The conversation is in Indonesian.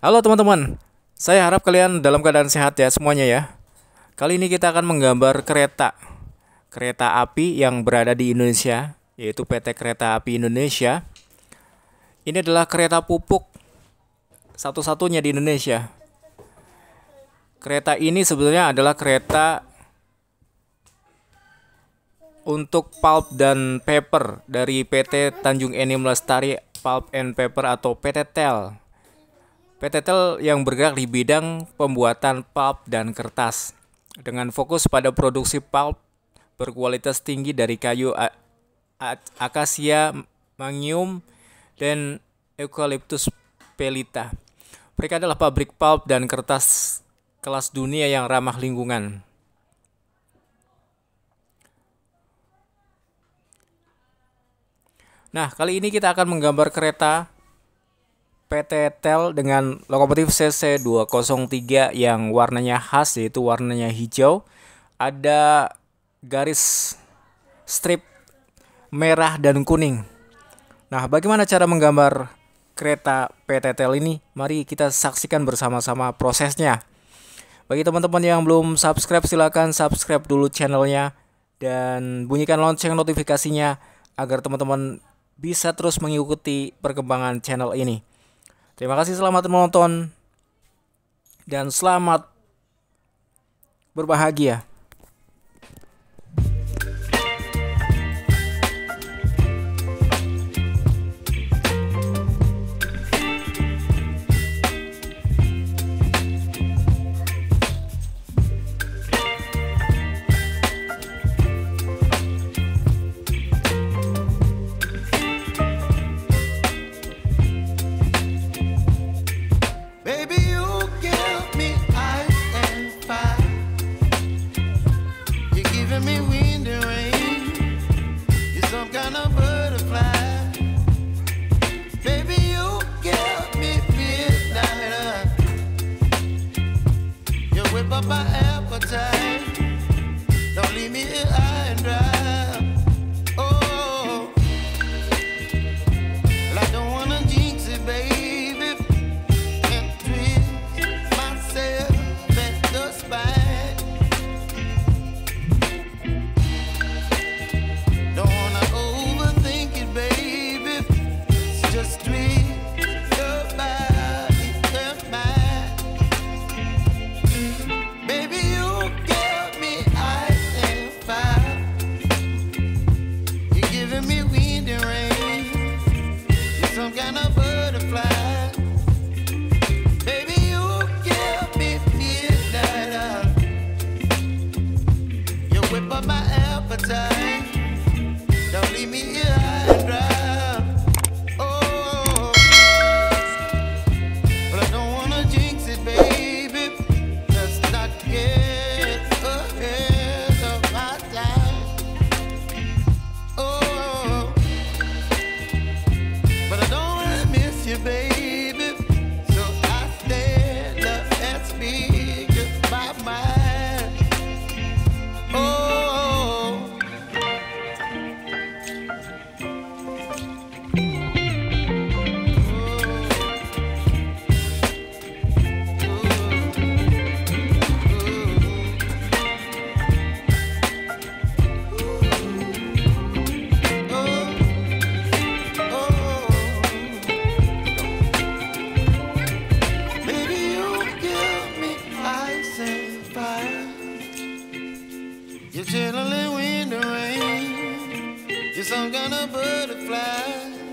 Halo teman-teman, saya harap kalian dalam keadaan sehat ya semuanya ya. Kali ini kita akan menggambar kereta api yang berada di Indonesia, yaitu PT Kereta Api Indonesia. Ini adalah kereta pupuk satu-satunya di Indonesia. Kereta ini sebenarnya adalah kereta untuk pulp dan paper dari PT Tanjung Enim Lestari Pulp and Paper atau PT TEL. PT TEL yang bergerak di bidang pembuatan pulp dan kertas dengan fokus pada produksi pulp berkualitas tinggi dari kayu akasia, mangium, dan eucalyptus pelita. Mereka adalah pabrik pulp dan kertas kelas dunia yang ramah lingkungan. Nah, kali ini kita akan menggambar kereta PT TEL dengan lokomotif CC 203 yang warnanya khas, yaitu warnanya hijau. Ada garis strip merah dan kuning. Nah, bagaimana cara menggambar kereta PT TEL ini? Mari kita saksikan bersama-sama prosesnya. Bagi teman-teman yang belum subscribe, silakan subscribe dulu channelnya dan bunyikan lonceng notifikasinya agar teman-teman bisa terus mengikuti perkembangan channel ini. Terima kasih, selamat menonton dan selamat berbahagia. Baby, you give me ice and fire. You're giving me wind and rain. You're some kind of butterfly. Baby, you give me midnight. You whip up my appetite. Don't leave me here high and dry. Oh, well, I don't wanna jinx it, baby. Don't leave me here high and dry. Oh, but I don't wanna jinx it, baby. Let's not get ahead of my time. Oh, but I don't wanna miss you, baby. So I stand up and speak my mind. Oh. You're chilling in wind and rain. You're some kind of butterfly.